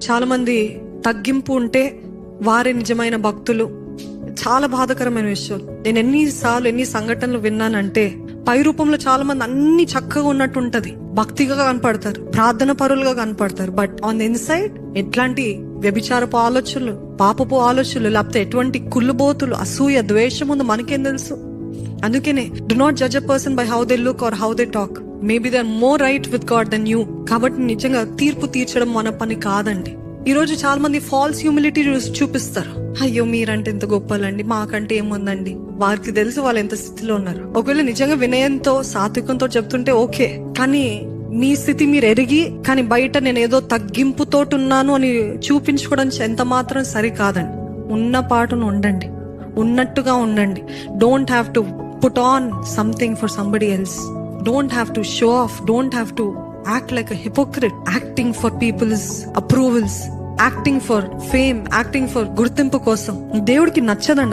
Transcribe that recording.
చాలా మంది తగ్గింపు ఉంటే వారే నిజమైన భక్తులు. చాలా బాధాకరమైన విషయం. నేను ఎన్ని సంఘటనలు విన్నానంటే, పై రూపంలో చాలా మంది అన్ని చక్కగా ఉన్నట్టు ఉంటది, భక్తిగా కనపడతారు, ప్రార్థన పరులుగా కనపడతారు. బట్ ఆన్ ది ఇన్సైడ్ ఎట్లాంటి వ్యభిచారపు ఆలోచనలు, పాపపు ఆలోచనలు, లేకపోతే ఎటువంటి కుళ్ళుబోతులు, అసూయ, ద్వేషం ఉందో మనకేం తెలుసు? అందుకనే do not judge a person by how they look or how they talk. Maybe they are more right with God than you. కాబట్టి నిజంగా తీర్పు తీర్చడం మన పని కాదండి. ఈ రోజు చాలా మంది ఫాల్స్ హ్యూమిలిటీ చూపిస్తారు. అయ్యో మీరంటే ఎంత గొప్పలండి, మాకంటే ఏముందండి. వారికి తెలుసు వాళ్ళు ఎంత స్థితిలో ఉన్నారు. ఒకవేళ నిజంగా వినయంతో, సాత్వికంతో చెప్తుంటే ఓకే, కానీ మీ స్థితి మీరు ఎరిగి, కానీ బయట నేను ఏదో తగ్గింపుతోటి ఉన్నాను అని చూపించుకోవడం ఎంత మాత్రం సరికాదండి. ఉన్న పాటును ఉండండి, ఉన్నట్టుగా ఉండండి. Don't have to put on something for somebody else. Don't have to show off. Don't have to act like a hypocrite, acting for people's approvals, acting for fame, acting for గుర్తింపు కోసం. దేవుడికి నచ్చదండి.